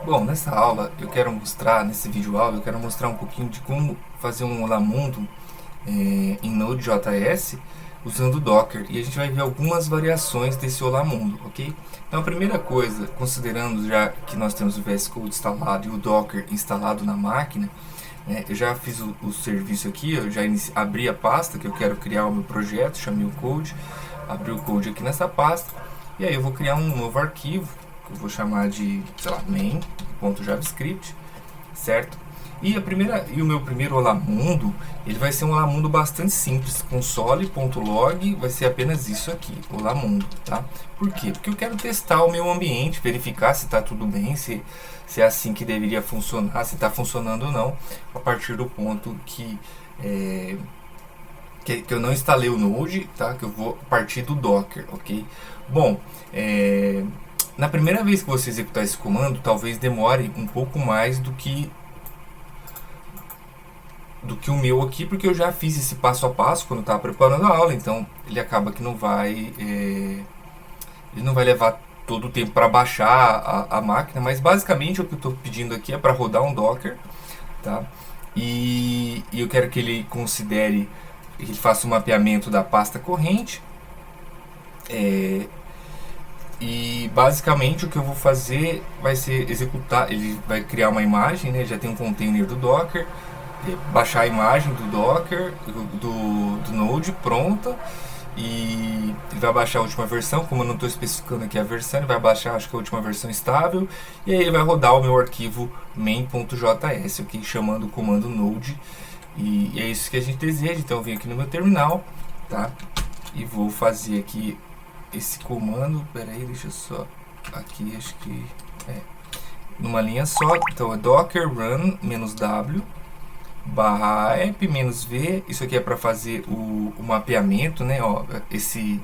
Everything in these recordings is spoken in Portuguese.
Bom, nessa aula eu quero mostrar, nesse vídeo aula, eu quero mostrar um pouquinho de como fazer um Olá Mundo em Node.js usando o Docker. E a gente vai ver algumas variações desse Olá Mundo, ok? Então a primeira coisa, considerando já que nós temos o VS Code instalado e o Docker instalado na máquina, eu já fiz o serviço aqui, eu já abri a pasta que eu quero criar o meu projeto, chamei o code, abri o code aqui nessa pasta, e aí eu vou criar um novo arquivo, que eu vou chamar de, sei lá, main.javascript, certo? E o meu primeiro Olá Mundo, ele vai ser um Olá Mundo bastante simples, console.log, vai ser apenas isso aqui, Olá Mundo, tá? Por quê? Porque eu quero testar o meu ambiente, verificar se está tudo bem, se é assim que deveria funcionar, se está funcionando ou não, a partir do ponto que eu não instalei o Node, tá? Que eu vou partir do Docker, ok? Bom, na primeira vez que você executar esse comando, talvez demore um pouco mais do que o meu aqui, porque eu já fiz esse passo a passo quando estava preparando a aula, então ele acaba que não vai levar todo o tempo para baixar a máquina, mas basicamente o que eu estou pedindo aqui é para rodar um Docker, tá? E eu quero que ele considere, que ele faça um mapeamento da pasta corrente, e basicamente o que eu vou fazer vai ser executar, ele vai criar uma imagem, né? Já tem um container do Docker, baixar a imagem do Docker, do Node pronta, e ele vai baixar a última versão, como eu não estou especificando aqui a versão, ele vai baixar, acho que a última versão estável, e aí ele vai rodar o meu arquivo main.js, ok? Chamando o comando node, e é isso que a gente deseja. Então eu venho aqui no meu terminal, tá? E vou fazer aqui esse comando, peraí, deixa eu só, aqui acho que numa linha só, então é docker run -w barra app -v, isso aqui é para fazer o mapeamento, né? Ó, esse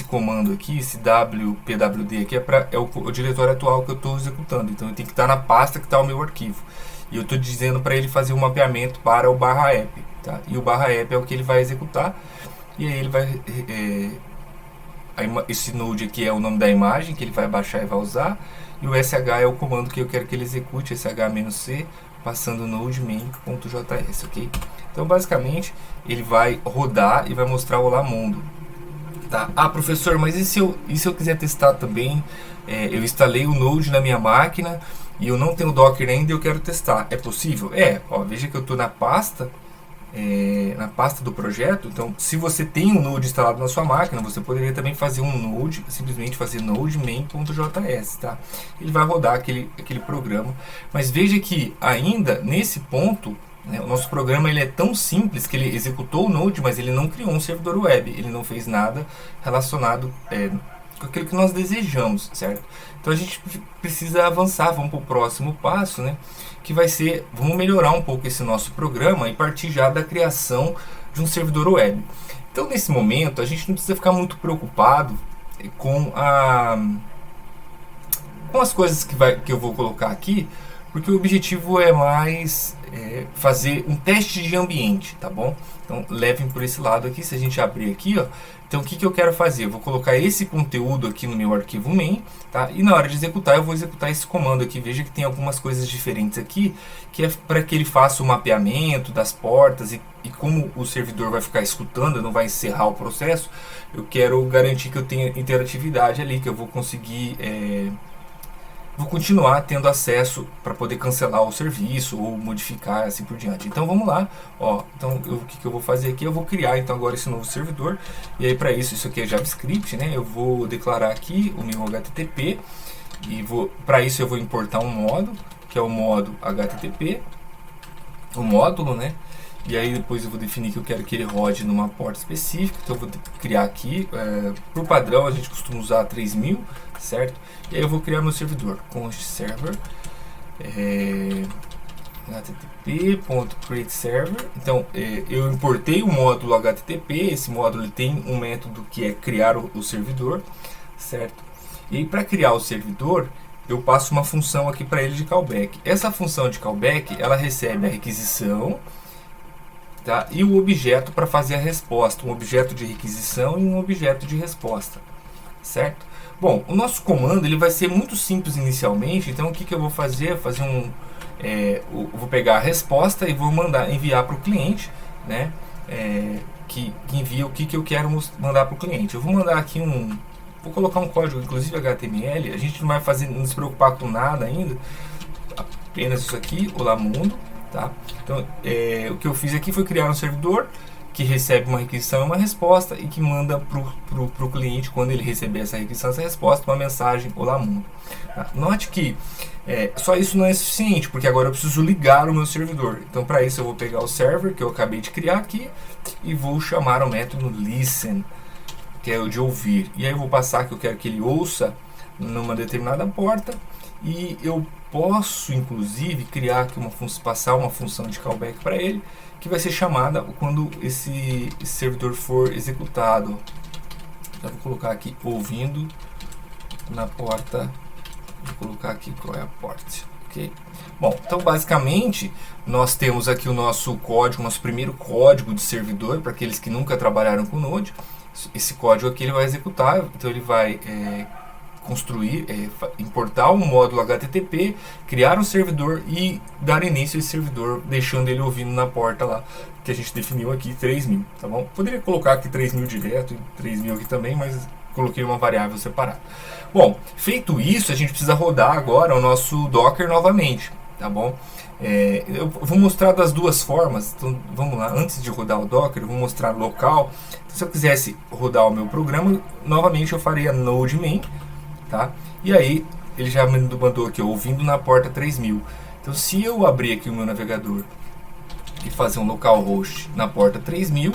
comando aqui, esse wpwd aqui é o diretório atual que eu estou executando, então ele tem que estar na pasta que está o meu arquivo, e eu estou dizendo para ele fazer um mapeamento para o barra app, tá? E o barra app é o que ele vai executar, e aí ele vai esse node aqui é o nome da imagem que ele vai baixar e vai usar, e o sh é o comando que eu quero que ele execute, sh-c, passando node main.js, ok? Então basicamente ele vai rodar e vai mostrar o Olá Mundo, tá? Ah, professor, mas e se eu quiser testar também? Eu instalei o Node na minha máquina e eu não tenho Docker ainda e eu quero testar, é possível? Ó, veja que eu estou na pasta do projeto. Então, se você tem um Node instalado na sua máquina, você poderia também fazer um Node, simplesmente fazer node main.js, tá? Ele vai rodar aquele programa, mas veja que ainda nesse ponto, né, o nosso programa ele é tão simples que ele executou o Node, mas ele não criou um servidor web, ele não fez nada relacionado com aquilo que nós desejamos, certo? Então a gente precisa avançar, vamos para o próximo passo, né? Que vai ser, vamos melhorar um pouco esse nosso programa e partir já da criação de um servidor web. Então nesse momento a gente não precisa ficar muito preocupado com as coisas que eu vou colocar aqui, porque o objetivo é mais fazer um teste de ambiente, tá bom? Então levem por esse lado aqui. Se a gente abrir aqui, ó, então o que eu quero fazer? Eu vou colocar esse conteúdo aqui no meu arquivo main, tá? E na hora de executar eu vou executar esse comando aqui. Veja que tem algumas coisas diferentes aqui, que é para que ele faça o mapeamento das portas, e como o servidor vai ficar escutando, não vai encerrar o processo, eu quero garantir que eu tenha interatividade ali, que eu vou conseguir vou continuar tendo acesso para poder cancelar o serviço ou modificar, assim por diante. Então vamos lá, ó. Então o que eu vou fazer aqui? Eu vou criar então agora esse novo servidor, e aí para isso aqui é JavaScript, né? Eu vou declarar aqui o meu HTTP, e para isso eu vou importar um módulo, que é o módulo HTTP, o módulo, né? E aí depois eu vou definir que eu quero que ele rode numa porta específica, então eu vou criar aqui, por padrão a gente costuma usar 3000, certo? E aí eu vou criar meu servidor, const server, http.createServer. Então eu importei o módulo HTTP, esse módulo tem um método que é criar o servidor, certo? E aí para criar o servidor, eu passo uma função aqui para ele de callback. Essa função de callback, ela recebe a requisição, tá? E o objeto para fazer a resposta, um objeto de requisição e um objeto de resposta, certo? Bom, o nosso comando ele vai ser muito simples inicialmente, então o que eu vou fazer? Fazer eu vou pegar a resposta e vou enviar para o cliente, né? Que envia o que eu quero mandar para o cliente. Eu vou mandar aqui vou colocar um código, inclusive HTML. A gente não vai não se preocupar com nada ainda, apenas isso aqui, Olá Mundo, tá? Então, o que eu fiz aqui foi criar um servidor que recebe uma requisição e uma resposta e que manda para o cliente, quando ele receber essa requisição, essa resposta, uma mensagem Olá Mundo. Tá? Note que só isso não é suficiente, porque agora eu preciso ligar o meu servidor. Então, para isso, eu vou pegar o server que eu acabei de criar aqui e vou chamar o método listen, que é o de ouvir. E aí eu vou passar que eu quero que ele ouça numa determinada porta, e eu posso, inclusive, criar aqui passar uma função de callback para ele, que vai ser chamada quando esse servidor for executado. Já vou colocar aqui ouvindo na porta. Vou colocar aqui qual é a porta, ok? Bom, então basicamente nós temos aqui o nosso código, nosso primeiro código de servidor para aqueles que nunca trabalharam com Node. Esse código aqui ele vai executar, então ele vai construir, importar um módulo HTTP, criar um servidor e dar início a esse servidor, deixando ele ouvindo na porta lá, que a gente definiu aqui 3000, tá bom? Poderia colocar aqui 3000 direto e 3000 aqui também, mas coloquei uma variável separada. Bom, feito isso, a gente precisa rodar agora o nosso Docker novamente, tá bom? Eu vou mostrar das duas formas, então vamos lá, antes de rodar o Docker, eu vou mostrar local. Então, se eu quisesse rodar o meu programa, novamente eu faria node main, tá? E aí ele já me mandou aqui, ouvindo na porta 3000. Então, se eu abrir aqui o meu navegador e fazer um localhost na porta 3000,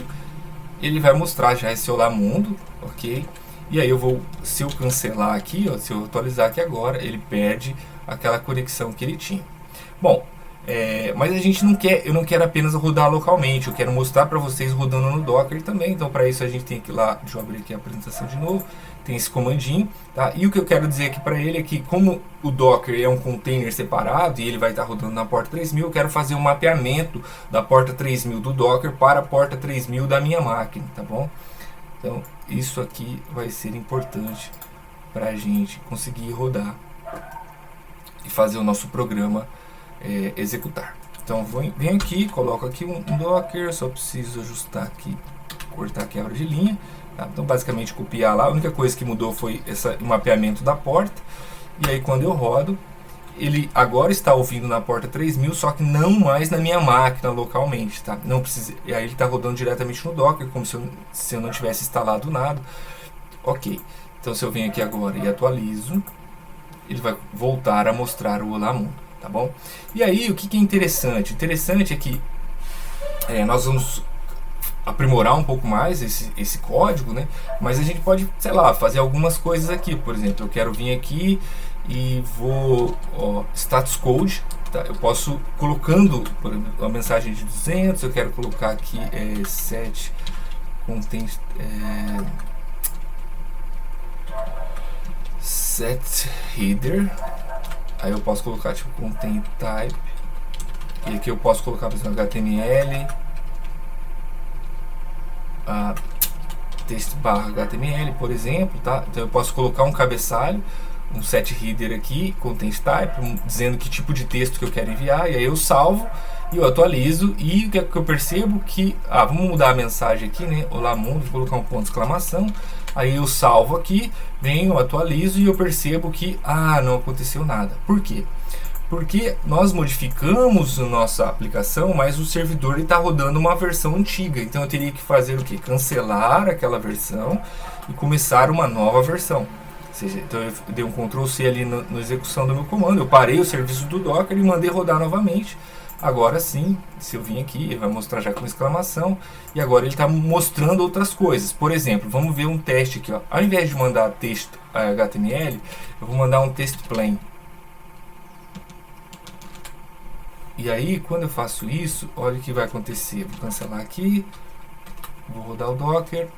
ele vai mostrar já esse Olá Mundo, ok? E aí se eu cancelar aqui, ó, se eu atualizar aqui agora, ele perde aquela conexão que ele tinha. Bom, mas eu não quero apenas rodar localmente, eu quero mostrar para vocês rodando no Docker também. Então, para isso a gente tem que ir lá, deixa eu abrir aqui a apresentação de novo, tem esse comandinho, tá? E o que eu quero dizer aqui para ele é que, como o Docker é um container separado e ele vai estar rodando na porta 3000, eu quero fazer um mapeamento da porta 3000 do Docker para a porta 3000 da minha máquina, tá bom? Então, isso aqui vai ser importante para a gente conseguir rodar e fazer o nosso programa executar. Então, venho aqui, coloco aqui um Docker, só preciso ajustar aqui, cortar a quebra de linha. Tá? Então, basicamente, copiar lá. A única coisa que mudou foi o mapeamento da porta. E aí, quando eu rodo, ele agora está ouvindo na porta 3000, só que não mais na minha máquina localmente, tá? Não precisa, e aí ele está rodando diretamente no Docker, como se eu não tivesse instalado nada. Ok, então se eu venho aqui agora e atualizo, ele vai voltar a mostrar o Olá Mundo, tá bom? E aí, o que é interessante? Interessante é que nós vamos aprimorar um pouco mais esse código, né? Mas a gente pode, sei lá, fazer algumas coisas aqui. Por exemplo, eu quero vir aqui e vou status code, tá? Eu posso colocando por exemplo, uma mensagem de 200, eu quero colocar aqui set content set header. Aí eu posso colocar tipo content type, e aqui eu posso colocar, por exemplo, HTML, text barra HTML, por exemplo, tá? Então eu posso colocar um cabeçalho, um set header aqui, content type, dizendo que tipo de texto que eu quero enviar, e aí eu salvo e eu atualizo, e o que é que eu percebo? Que, vamos mudar a mensagem aqui, né? Olá Mundo, vou colocar um ponto de exclamação, aí eu salvo aqui, venho, atualizo e eu percebo que, não aconteceu nada. Por quê? Porque nós modificamos a nossa aplicação, mas o servidor está rodando uma versão antiga. Então eu teria que fazer o que? Cancelar aquela versão e começar uma nova versão. Ou seja, então eu dei um Ctrl C ali na execução do meu comando. Eu parei o serviço do Docker e mandei rodar novamente. Agora sim, se eu vim aqui, ele vai mostrar já com exclamação. E agora ele está mostrando outras coisas. Por exemplo, vamos ver um teste aqui. Ó. Ao invés de mandar texto HTML, eu vou mandar um text plain. E aí, quando eu faço isso, olha o que vai acontecer. Vou cancelar aqui, vou rodar o Docker,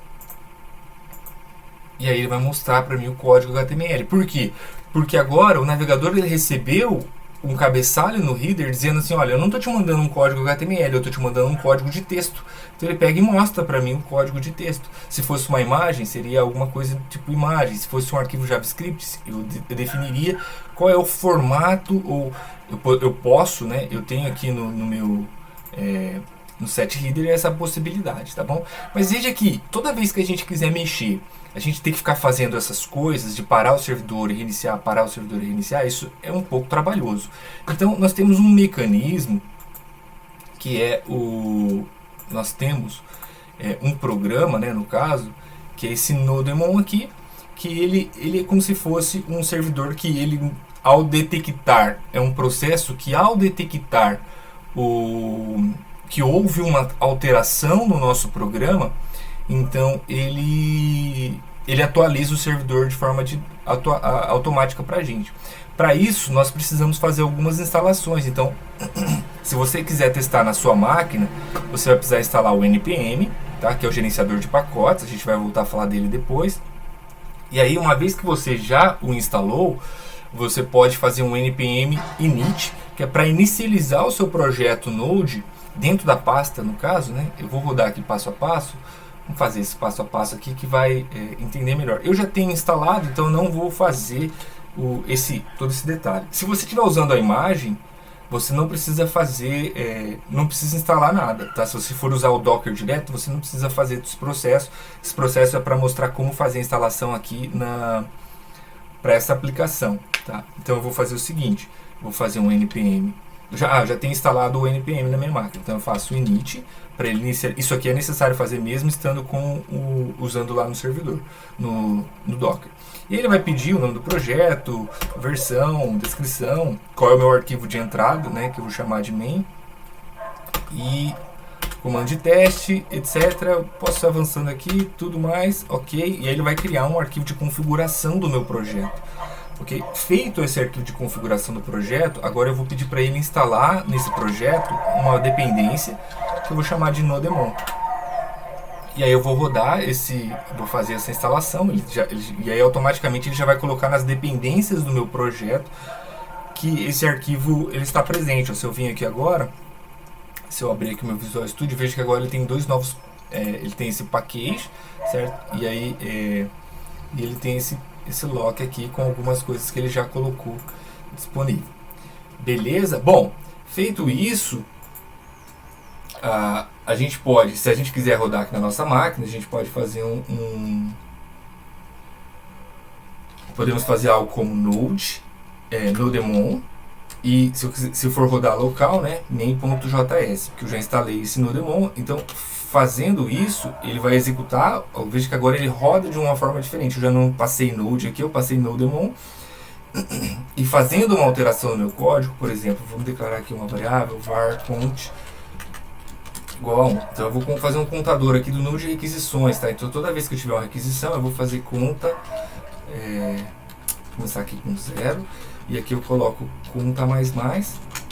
e aí ele vai mostrar para mim o código HTML. Por quê? Porque agora o navegador ele recebeu um cabeçalho no header dizendo assim, olha, eu não estou te mandando um código HTML, eu estou te mandando um código de texto. Então ele pega e mostra para mim o código de texto. Se fosse uma imagem, seria alguma coisa tipo imagem. Se fosse um arquivo JavaScript, eu definiria qual é o formato, ou eu posso, né? Eu tenho aqui no meu no setHeader essa possibilidade, tá bom? Mas veja que toda vez que a gente quiser mexer, a gente tem que ficar fazendo essas coisas de parar o servidor e reiniciar, parar o servidor e reiniciar, isso é um pouco trabalhoso. Então nós temos um mecanismo que é nós temos um programa, né, no caso, que é esse Nodemon aqui, que ele é como se fosse um servidor que ele, ao detectar, é um processo que ao detectar que houve uma alteração no nosso programa, então ele atualiza o servidor de forma automática para a gente. Para isso, nós precisamos fazer algumas instalações. Então, se você quiser testar na sua máquina, você vai precisar instalar o npm, tá? Que é o gerenciador de pacotes. A gente vai voltar a falar dele depois. E aí, uma vez que você já o instalou, você pode fazer um npm init, que é para inicializar o seu projeto Node dentro da pasta, no caso, né? Eu vou rodar aqui passo a passo. Vamos fazer esse passo a passo aqui que vai entender melhor. Eu já tenho instalado, então eu não vou fazer todo esse detalhe. Se você estiver usando a imagem, você não precisa fazer, não precisa instalar nada, tá? Se você for usar o Docker direto, você não precisa fazer esse processo. Esse processo é para mostrar como fazer a instalação aqui para essa aplicação, tá? Então eu vou fazer o seguinte, vou fazer um npm. Já tenho instalado o npm na minha máquina, então eu faço o init para ele iniciar. Isso aqui é necessário fazer mesmo estando usando lá no servidor, no Docker. E ele vai pedir o nome do projeto, versão, descrição, qual é o meu arquivo de entrada, né, que eu vou chamar de main, e comando de teste, etc. Posso ir avançando aqui, tudo mais, ok. E aí ele vai criar um arquivo de configuração do meu projeto. Okay? Feito esse arquivo de configuração do projeto, agora eu vou pedir para ele instalar nesse projeto uma dependência que eu vou chamar de Nodemon. E aí eu vou rodar vou fazer essa instalação, e aí automaticamente ele já vai colocar nas dependências do meu projeto que esse arquivo ele está presente. Se eu vim aqui agora, se eu abrir aqui o meu Visual Studio, vejo que agora ele tem dois novos, ele tem esse package, certo? E aí ele tem esse lock aqui com algumas coisas que ele já colocou disponível. Beleza? Bom, feito isso, a gente pode, se a gente quiser rodar aqui na nossa máquina, a gente pode fazer podemos fazer algo como node, nodemon, e se eu for rodar local, né, main.js, porque eu já instalei esse nodemon. Então, fazendo isso, ele vai executar. Eu vejo que agora ele roda de uma forma diferente. Eu já não passei node aqui, eu passei nodemon. E fazendo uma alteração no meu código, por exemplo, vamos declarar aqui uma variável var cont igual a 1. Então eu vou fazer um contador aqui do número de requisições, tá? Então toda vez que eu tiver uma requisição, eu vou fazer conta, começar aqui com 0, e aqui eu coloco conta mais,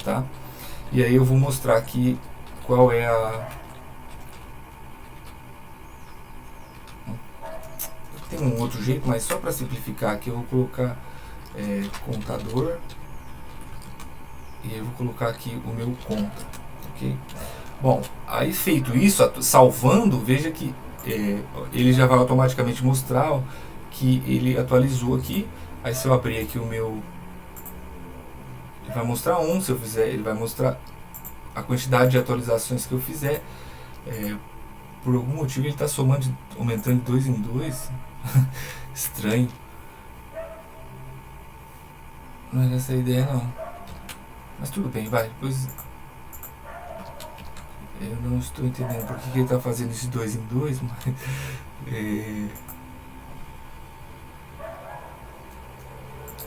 tá? E aí eu vou mostrar aqui qual é tem um outro jeito, mas só para simplificar aqui eu vou colocar contador, e eu vou colocar aqui o meu conta, ok? Bom, aí feito isso, salvando, veja que ele já vai automaticamente mostrar que ele atualizou aqui. Aí se eu abrir aqui o meu, ele vai mostrar 1, se eu fizer, ele vai mostrar a quantidade de atualizações que eu fizer. Por algum motivo ele está somando, aumentando de 2 em 2. Estranho. Não era essa a ideia não. Mas tudo bem, vai. Depois eu não estou entendendo por que ele está fazendo isso de 2 em 2, mas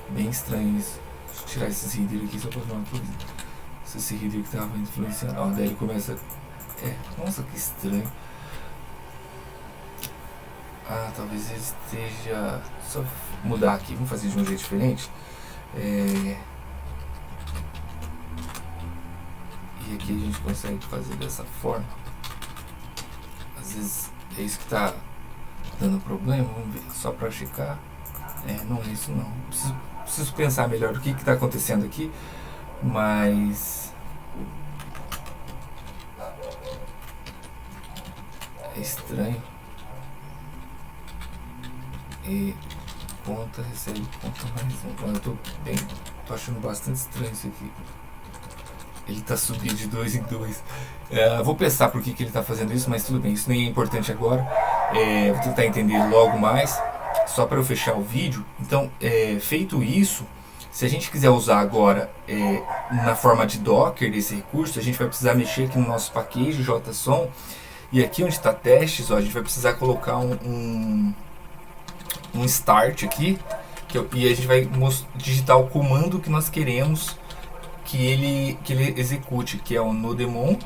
bem estranho isso. Deixa eu tirar esses header aqui só para ver uma coisa. Esse header que estava influenciando. Daí ele começa. Nossa, que estranho. Talvez ele esteja. Só mudar aqui, vamos fazer de um jeito diferente. E aqui a gente consegue fazer dessa forma. Às vezes é isso que está dando problema. Vamos ver, só para checar. Não é isso não. Preciso pensar melhor o que está acontecendo aqui. mas é estranho. E conta, recebe conta mais um. Eu tô achando bastante estranho isso aqui. Ele tá subindo de 2 em 2. Vou pensar por que ele tá fazendo isso, mas tudo bem, isso nem é importante agora. Vou tentar entender logo mais, só para eu fechar o vídeo. Então, feito isso, se a gente quiser usar agora na forma de Docker esse recurso, a gente vai precisar mexer aqui no nosso package JSON. E aqui onde está testes, ó, a gente vai precisar colocar um start aqui, e a gente vai digitar o comando que nós queremos que ele execute, que é o nodemon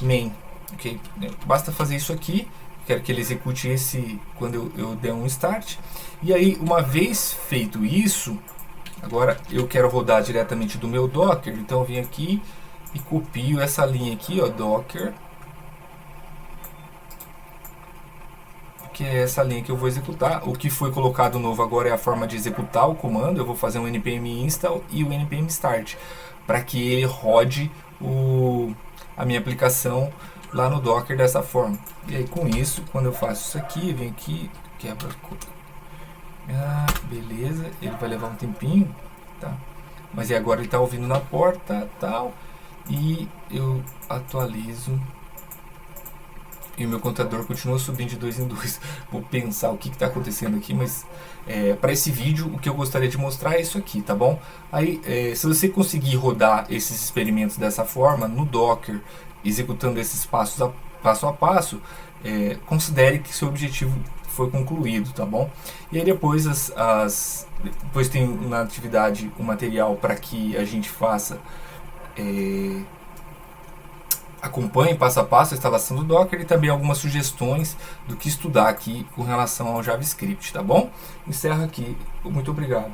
main. Okay? Basta fazer isso aqui. Quero que ele execute esse quando eu der um start. E aí, uma vez feito isso, agora eu quero rodar diretamente do meu Docker. Então eu venho aqui e copio essa linha aqui, ó, Docker, que é essa linha que eu vou executar. O que foi colocado novo agora é a forma de executar o comando. Eu vou fazer um npm install e o npm start, para que ele rode a minha aplicação lá no Docker dessa forma. E aí com isso, quando eu faço isso aqui, vem aqui, quebra, beleza, ele vai levar um tempinho, tá? Mas agora ele está ouvindo na porta, tal, e eu atualizo e o meu contador continua subindo de 2 em 2. Vou pensar o que está acontecendo aqui, mas para esse vídeo o que eu gostaria de mostrar é isso aqui, tá bom? Aí, se você conseguir rodar esses experimentos dessa forma no Docker, executando esses passo a passo, considere que seu objetivo foi concluído, tá bom? E aí depois depois tem na atividade um material para que a gente faça acompanhe passo a passo a instalação do Docker e também algumas sugestões do que estudar aqui com relação ao JavaScript, tá bom? Encerro aqui. Muito obrigado.